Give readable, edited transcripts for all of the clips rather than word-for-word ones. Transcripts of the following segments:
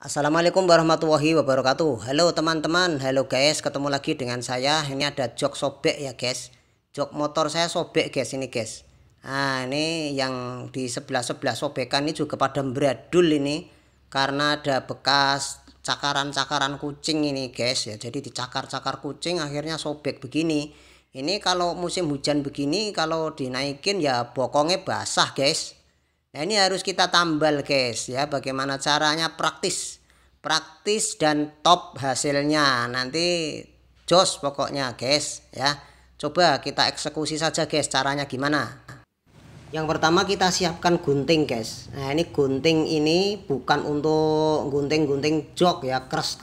Assalamualaikum warahmatullahi wabarakatuh. Halo teman-teman, halo guys, ketemu lagi dengan saya. Ini ada jok sobek ya guys. Jok motor saya sobek guys, ini guys. Nah ini yang di sebelah-sebelah sobekan ini juga pada beradul ini. Karena ada bekas cakaran-cakaran kucing ini guys ya. Jadi dicakar-cakar kucing akhirnya sobek begini. Ini kalau musim hujan begini, kalau dinaikin ya bokongnya basah guys. Nah ini harus kita tambal guys ya, bagaimana caranya praktis dan top hasilnya, nanti jos pokoknya guys ya. Coba kita eksekusi saja guys, caranya gimana. Yang pertama kita siapkan gunting guys. Nah ini gunting ini bukan untuk gunting-gunting jok ya, keras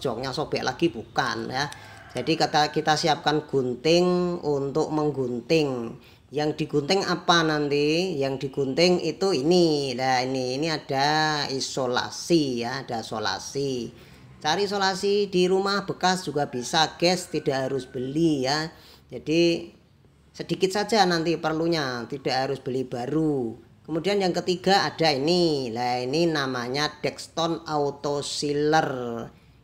joknya sobek lagi bukan ya. Jadi kita siapkan gunting untuk menggunting. Yang digunting apa nanti? Yang digunting itu ini. Nah ini ada isolasi ya, ada isolasi. Cari isolasi di rumah bekas juga bisa guys, tidak harus beli ya. Jadi sedikit saja nanti perlunya, tidak harus beli baru. Kemudian yang ketiga ada ini. Nah ini namanya Dexton Auto Sealer.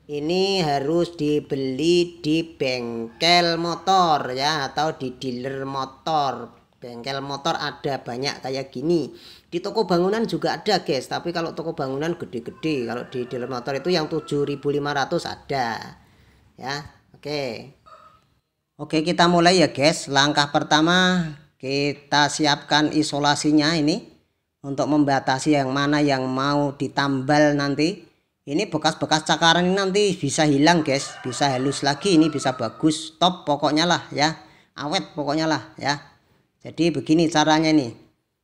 Ini harus dibeli di bengkel motor ya, atau di dealer motor. Bengkel motor ada banyak kayak gini. Di toko bangunan juga ada guys, tapi kalau toko bangunan gede-gede. Kalau di dealer motor itu yang 7.500 ada ya. Oke, kita mulai ya guys. Langkah pertama kita siapkan isolasinya ini untuk membatasi yang mana yang mau ditambal nanti. Ini bekas-bekas cakaran ini nanti bisa hilang guys, bisa halus lagi, ini bisa bagus, top pokoknya lah ya, awet pokoknya lah ya. Jadi begini caranya nih.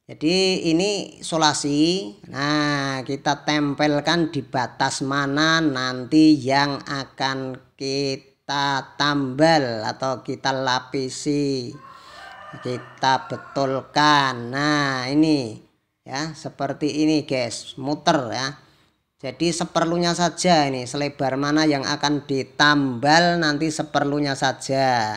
Jadi ini isolasi. Nah kita tempelkan di batas mana nanti yang akan kita tambal atau kita lapisi, kita betulkan. Nah ini ya, seperti ini guys, muter ya. Jadi seperlunya saja, ini selebar mana yang akan ditambal nanti seperlunya saja.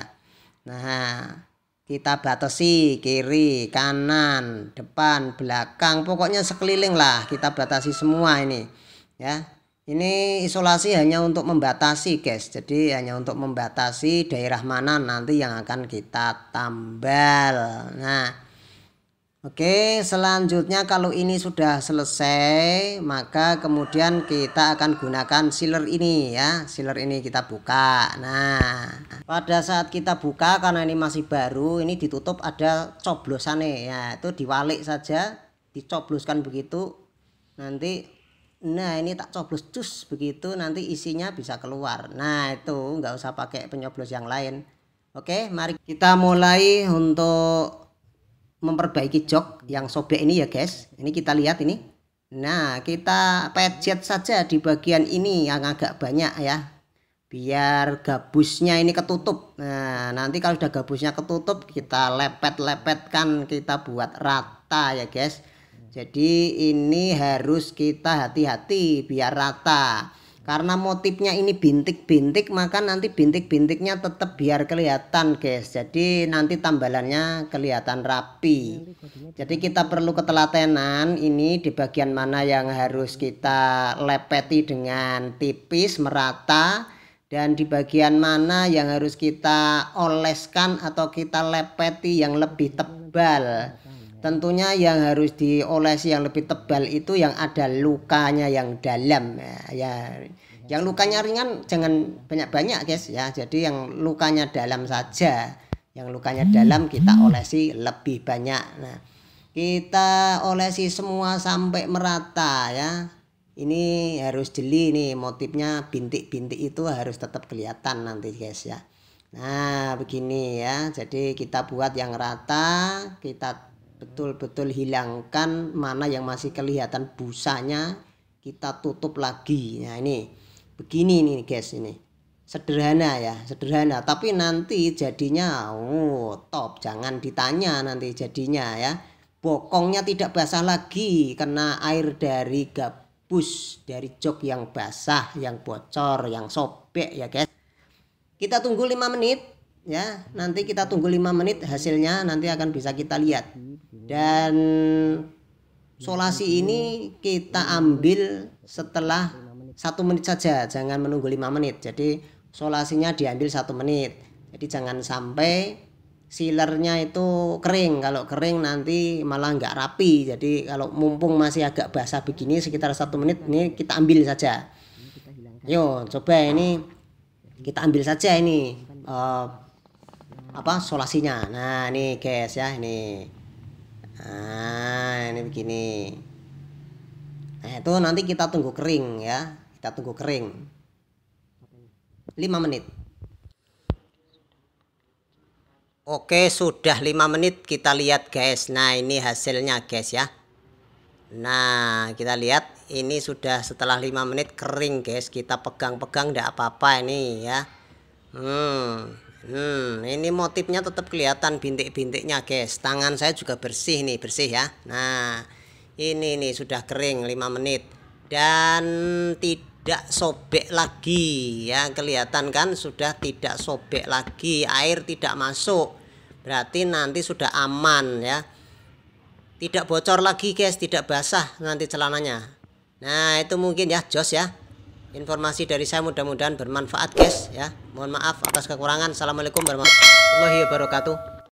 Nah kita batasi kiri kanan depan belakang, pokoknya sekeliling lah kita batasi semua ini ya. Ini isolasi hanya untuk membatasi guys, jadi hanya untuk membatasi daerah mana nanti yang akan kita tambal. Nah oke, selanjutnya kalau ini sudah selesai, maka kemudian kita akan gunakan sealer ini ya. Sealer ini kita buka. Nah, pada saat kita buka karena ini masih baru, ini ditutup ada coblosannya ya. Itu diwalik saja, dicobloskan begitu. Nanti nah ini tak coblos cus begitu, nanti isinya bisa keluar. Nah, itu nggak usah pakai penyoblos yang lain. Oke, mari kita mulai untuk memperbaiki jok yang sobek ini ya guys. Ini kita lihat ini. Nah kita pejet saja di bagian ini yang agak banyak ya, biar gabusnya ini ketutup. Nah nanti kalau sudah gabusnya ketutup kita lepet-lepetkan, kita buat rata ya guys. Jadi ini harus kita hati-hati biar rata. Karena motifnya ini bintik-bintik, maka nanti bintik-bintiknya tetap biar kelihatan guys. Jadi nanti tambalannya kelihatan rapi. Jadi kita perlu ketelatenan ini di bagian mana yang harus kita lepeti dengan tipis merata, dan di bagian mana yang harus kita oleskan atau kita lepeti yang lebih tebal. Tentunya yang harus diolesi yang lebih tebal itu yang ada lukanya yang dalam ya. Yang lukanya ringan jangan banyak-banyak guys ya. Jadi yang lukanya dalam saja. Yang lukanya dalam kita olesi lebih banyak. Nah, kita olesi semua sampai merata ya. Ini harus jeli nih, motifnya bintik-bintik itu harus tetap kelihatan nanti guys ya. Nah, begini ya. Jadi kita buat yang rata, kita betul-betul hilangkan mana yang masih kelihatan busanya, kita tutup lagi. Nah ini begini nih guys, ini sederhana ya, sederhana tapi nanti jadinya top, jangan ditanya nanti jadinya ya. Bokongnya tidak basah lagi karena air dari gabus dari jok yang basah, yang bocor, yang sobek ya guys. Kita tunggu 5 menit ya, nanti kita tunggu 5 menit hasilnya nanti akan bisa kita lihat. Dan solasi ini kita ambil setelah 1 menit saja, jangan menunggu 5 menit. Jadi solasinya diambil 1 menit. Jadi jangan sampai sealernya itu kering. Kalau kering nanti malah nggak rapi. Jadi kalau mumpung masih agak basah begini sekitar 1 menit, ini kita ambil saja. Yo, coba ini kita ambil saja ini solasinya. Nah ini guys ya, ini begini. Nah itu nanti kita tunggu kering ya, kita tunggu kering 5 menit. Oke, sudah 5 menit, kita lihat guys. Nah ini hasilnya guys ya. Nah kita lihat ini sudah setelah 5 menit kering guys. Kita pegang-pegang enggak apa-apa ini ya. Ini motifnya tetap kelihatan bintik-bintiknya guys. Tangan saya juga bersih nih, bersih ya. Nah ini nih sudah kering 5 menit dan tidak sobek lagi ya, kelihatan kan sudah tidak sobek lagi, air tidak masuk, berarti nanti sudah aman ya, tidak bocor lagi guys, tidak basah nanti celananya. Nah itu mungkin ya, jos ya informasi dari saya, mudah-mudahan bermanfaat guys ya. Mohon maaf atas kekurangan. Assalamualaikum warahmatullahi wabarakatuh.